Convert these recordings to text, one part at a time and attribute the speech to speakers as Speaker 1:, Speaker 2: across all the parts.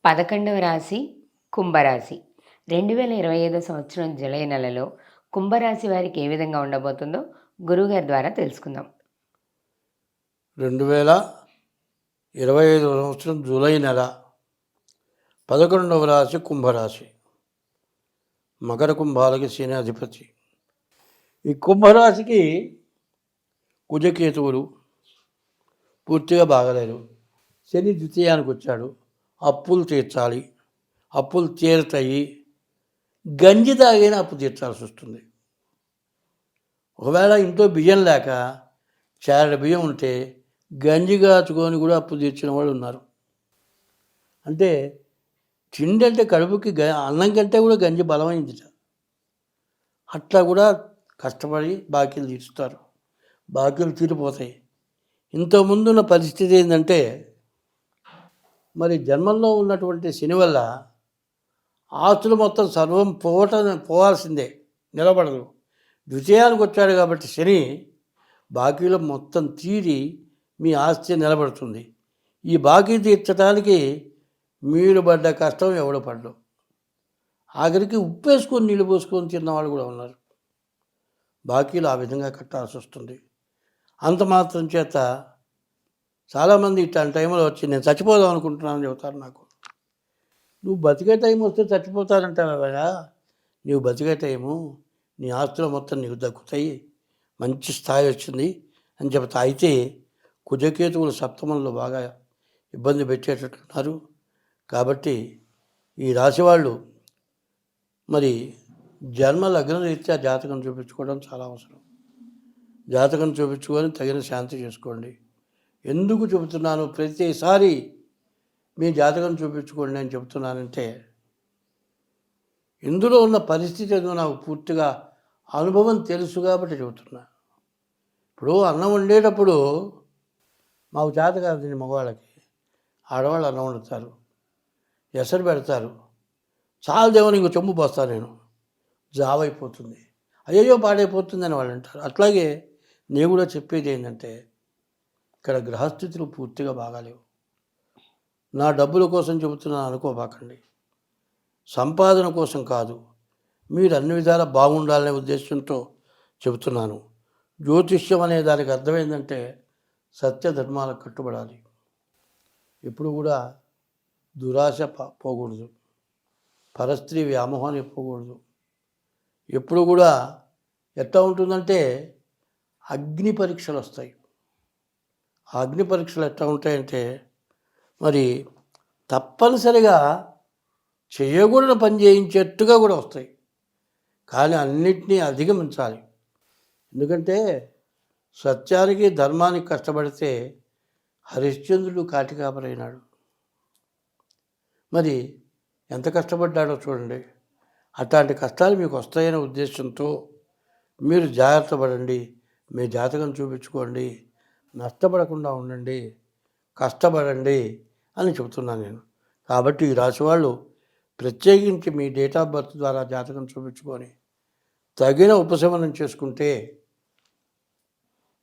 Speaker 1: 11వ రాశి కుంభరాశి. 2025 సంవత్సరం జూలై నెలలో కుంభరాశి వారికి ఏ విధంగా ఉండబోతుందో గురువుగారి ద్వారా తెలుసుకుందాం.
Speaker 2: 2025 సంవత్సరం జూలై నెల 11వ రాశి కుంభరాశి. మకర కుంభాలకి శని అధిపతి. ఈ కుంభరాశికి కుజకేతువులు పూర్తిగా బాగలేరు. శని ద్వితీయానికి వచ్చాడు. అప్పులు తీర్చాలి, అప్పులు తీరుతాయి. గంజి తాగిన అప్పు తీర్చాల్సి వస్తుంది. ఒకవేళ ఇంట్లో బియ్యం లేక చారెడు బియ్యం ఉంటే గంజి కాచుకొని కూడా అప్పు తీర్చిన వాళ్ళు ఉన్నారు. అంటే తిండి అంటే కడుపుకి అన్నం కంటే కూడా గంజి బలమైంది. అట్లా కూడా కష్టపడి బాకీలు తీరుస్తారు. బాకీలు తీరిపోతాయి. ఇంతకుముందున్న పరిస్థితి ఏంటంటే, మరి జన్మంలో ఉన్నటువంటి శని వల్ల ఆస్తులు మొత్తం సర్వం పోవాల్సిందే, నిలబడదు. ద్వితీయానికి వచ్చాడు కాబట్టి శని బాకీలు మొత్తం తీరి మీ ఆస్తి నిలబడుతుంది. ఈ బాకీ తీర్చడానికి మీరు పడ్డ కష్టం ఎవడు పడ్డు. ఆఖరికి ఉప్పేసుకొని నీళ్ళు పోసుకొని తిన్నవాళ్ళు కూడా ఉన్నారు. బాకీలు ఆ విధంగా కట్టాల్సి వస్తుంది. అంత మాత్రం చేత చాలామంది ఇట్లాంటి టైంలో వచ్చి నేను చచ్చిపోదాం అనుకుంటున్నానని చెబుతారు నాకు. నువ్వు బతికే టైం వస్తే చచ్చిపోతానంటావా? నువ్వు బతికే టైము నీ ఆస్తులు మొత్తం నీకు దక్కుతాయి, మంచి స్థాయి వచ్చింది అని చెబుతా. అయితే కుజకేతువులు సప్తమంలో బాగా ఇబ్బంది పెట్టేటట్టున్నారు. కాబట్టి ఈ రాశి వాళ్ళు మరి జన్మ లగ్న రీత్యా జాతకం చూపించుకోవడం చాలా అవసరం. జాతకం చూపించుకొని తగిన శాంతి చేసుకోండి. ఎందుకు చెబుతున్నాను, ప్రతిసారి మీ జాతకం చూపించుకోండి అని చెబుతున్నానంటే, ఇందులో ఉన్న పరిస్థితి ఏదో నాకు పూర్తిగా అనుభవం తెలుసు కాబట్టి చెబుతున్నా. ఇప్పుడు అన్నం వండేటప్పుడు మాకు చేత కాదు మగవాళ్ళకి, ఆడవాళ్ళు అన్నం వండుతారు, ఎసరు పెడతారు. చాలా దేవుని ఇంకో చెంబు పోస్తాను నేను, జావైపోతుంది, అయ్యో పాడైపోతుంది అని వాళ్ళు అంటారు. అట్లాగే నేను కూడా చెప్పేది ఏంటంటే, ఇక్కడ గ్రహస్థితులు పూర్తిగా బాగాలేవు. నా డబ్బుల కోసం చెబుతున్నాను అనుకోబాకండి. సంపాదన కోసం కాదు, మీరు అన్ని విధాలా బాగుండాలనే ఉద్దేశంతో చెబుతున్నాను. జ్యోతిష్యం అనే దానికి అర్థమైందంటే సత్య ధర్మాలకు కట్టుబడాలి. ఎప్పుడు కూడా దురాశ పోకూడదు, పరస్త్రీ వ్యామోహాన్ని పోకూడదు. ఎప్పుడు కూడా ఎట్లా ఉంటుందంటే అగ్ని పరీక్షలు వస్తాయి. ఆ అగ్ని పరీక్షలు ఎట్లా ఉంటాయంటే, మరి తప్పనిసరిగా చేయకూడని పని చేయించేట్టుగా కూడా వస్తాయి. కానీ అన్నిటినీ అధిగమించాలి. ఎందుకంటే సత్యానికి ధర్మానికి కష్టపడితే హరిశ్చంద్రుడు కాటికాపరైనాడు. మరి ఎంత కష్టపడ్డాడో చూడండి. అట్లాంటి కష్టాలు మీకు వస్తాయనే ఉద్దేశంతో మీరు జాగ్రత్త పడండి. మీ జాతకం చూపించుకోండి, నష్టపడకుండా ఉండండి, కష్టపడండి అని చెబుతున్నాను నేను. కాబట్టి ఈ రాశి వాళ్ళు ప్రత్యేకించి మీ డేట్ ఆఫ్ బర్త్ ద్వారా జాతకం చూపించుకొని తగిన ఉపశమనం చేసుకుంటే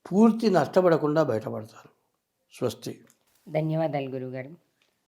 Speaker 2: పూర్తి నష్టపడకుండా బయటపడతారు. స్వస్తి.
Speaker 1: ధన్యవాదాలు గురువుగారు.